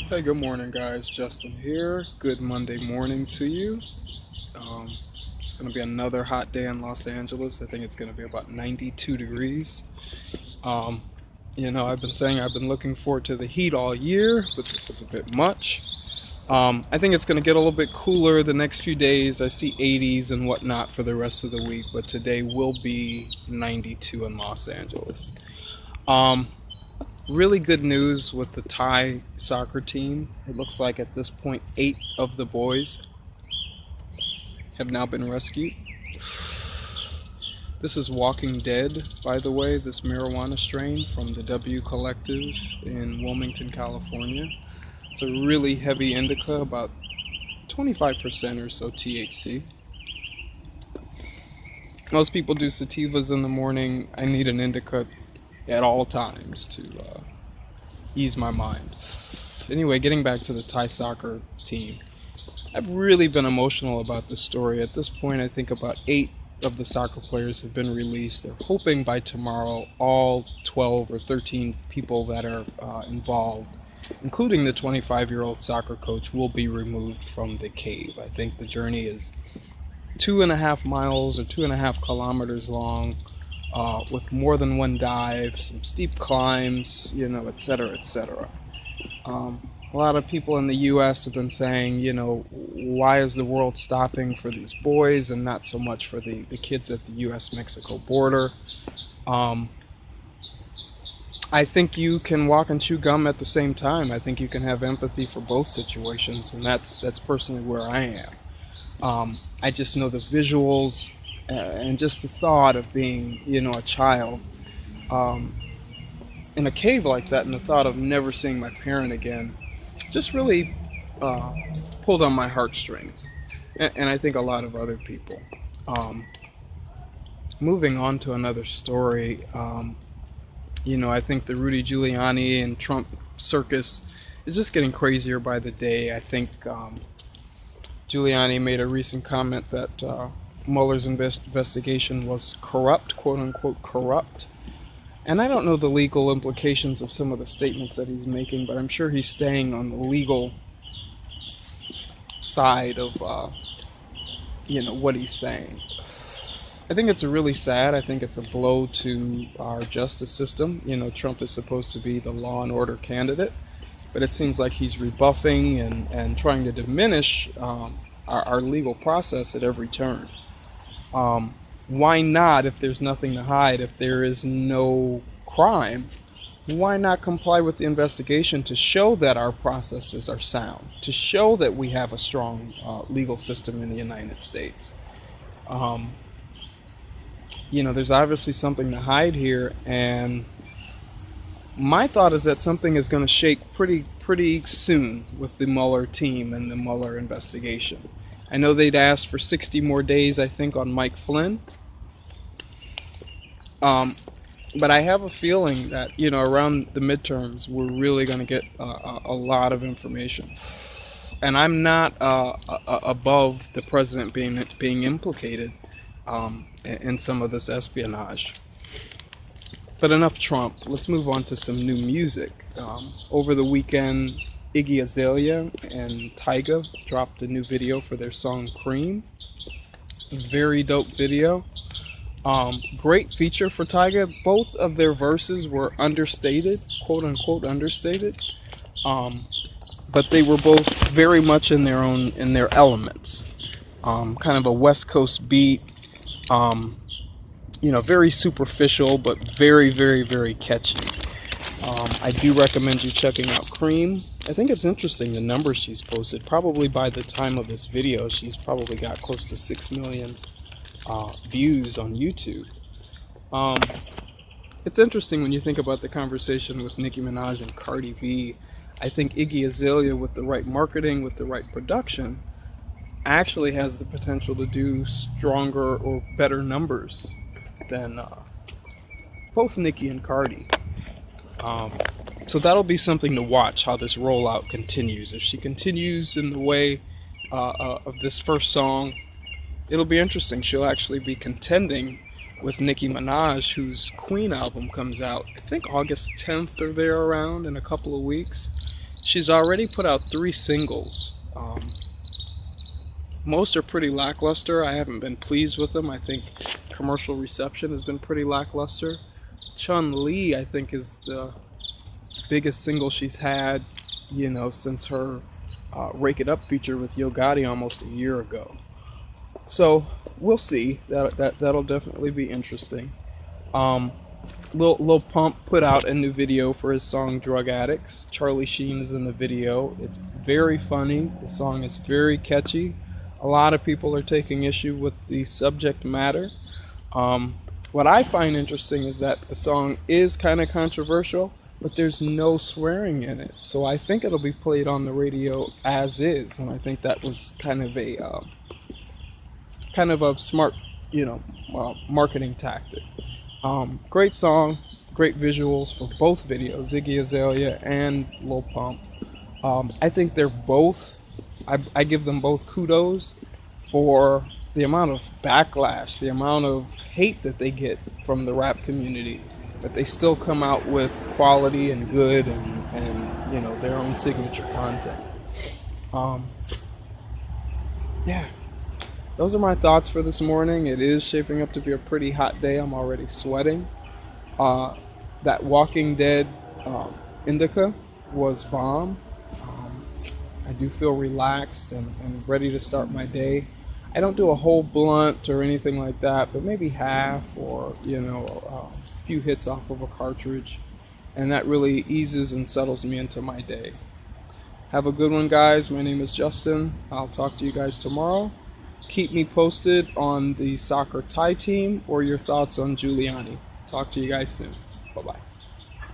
Hey, good morning, guys. Justin here. Good Monday morning to you. It's going to be another hot day in Los Angeles. I think it's going to be about 92 degrees. Um, I've been saying I've been looking forward to the heat all year, but this is a bit much. I think it's going to get a little bit cooler the next few days. I see 80s and whatnot for the rest of the week, but today will be 92 in Los Angeles. Really good news with the Thai soccer team. It looks like at this point 8 of the boys have now been rescued. This is Walking Dead, by the way, this marijuana strain from the W Collective in Wilmington, California. It's a really heavy indica, about 25% or so THC. Most people do sativas in the morning. I need an indica at all times to ease my mind. Anyway, getting back to the Thai soccer team, I've really been emotional about this story. At this point, I think about 8 of the soccer players have been released. They're hoping by tomorrow all 12 or 13 people that are involved, including the 25-year-old soccer coach, will be removed from the cave. I think the journey is 2.5 miles or 2.5 kilometers long. With more than one dive, some steep climbs, etc., etc. A lot of people in the U.S. have been saying, why is the world stopping for these boys and not so much for the kids at the U.S.-Mexico border? I think you can walk and chew gum at the same time. I think you can have empathy for both situations, and that's personally where I am. I just know the visuals. And just the thought of being, a child in a cave like that, and the thought of never seeing my parent again, just really pulled on my heartstrings, and I think a lot of other people. Moving on to another story, I think the Rudy Giuliani and Trump circus is just getting crazier by the day. I think Giuliani made a recent comment that Mueller's investigation was corrupt, quote-unquote corrupt. And I don't know the legal implications of some of the statements that he's making, but I'm sure he's staying on the legal side of, what he's saying. I think it's really sad. I think it's a blow to our justice system. Trump is supposed to be the law and order candidate, but it seems like he's rebuffing and trying to diminish our legal process at every turn. Why not, if there's nothing to hide, if there is no crime, why not comply with the investigation to show that our processes are sound, to show that we have a strong legal system in the United States? There's obviously something to hide here, and my thought is that something is going to shake pretty soon with the Mueller team and the Mueller investigation. I know they'd asked for 60 more days, I think, on Mike Flynn. But I have a feeling that, around the midterms, we're really going to get a lot of information. And I'm not above the president being implicated in some of this espionage. But enough Trump. Let's move on to some new music. Over the weekend, Iggy Azalea and Tyga dropped a new video for their song Cream. Very dope video. Great feature for Tyga. Both of their verses were understated, quote unquote understated. But they were both very much in their elements. Kind of a West Coast beat. Very superficial, but very, very, very catchy. I do recommend you checking out Cream. I think it's interesting the numbers she's posted. Probably by the time of this video, she's probably got close to 6 million views on YouTube. It's interesting when you think about the conversation with Nicki Minaj and Cardi B. I think Iggy Azalea, with the right marketing, with the right production, actually has the potential to do stronger or better numbers than both Nicki and Cardi. So that'll be something to watch, how this rollout continues. If she continues in the way of this first song, it'll be interesting. She'll actually be contending with Nicki Minaj, whose Queen album comes out, I think August 10th or there around, in a couple of weeks. She's already put out 3 singles. Most are pretty lackluster. I haven't been pleased with them. I think commercial reception has been pretty lackluster. Chun-Li, I think, is the biggest single she's had, you know, since her Rake It Up feature with Yo Gotti almost a year ago. So we'll see. That'll definitely be interesting. Lil Pump put out a new video for his song Drug Addicts. Charlie Sheen is in the video. It's very funny. The song is very catchy. A lot of people are taking issue with the subject matter. What I find interesting is that the song is kind of controversial, but there's no swearing in it. So I think it'll be played on the radio as is, and I think that was kind of a smart, you know, marketing tactic. Great song, great visuals for both videos, Iggy Azalea and Lil Pump. I think they're both, I give them both kudos for the amount of backlash, the amount of hate that they get from the rap community, but they still come out with quality and good and you know, their own signature content. Yeah. Those are my thoughts for this morning. It is shaping up to be a pretty hot day. I'm already sweating. That Walking Dead indica was bomb. I do feel relaxed and ready to start my day. I don't do a whole blunt or anything like that, but maybe half or, you know, a few hits off of a cartridge. And that really eases and settles me into my day. Have a good one, guys. My name is Justin. I'll talk to you guys tomorrow. Keep me posted on the soccer Thai team or your thoughts on Giuliani. Talk to you guys soon. Bye-bye.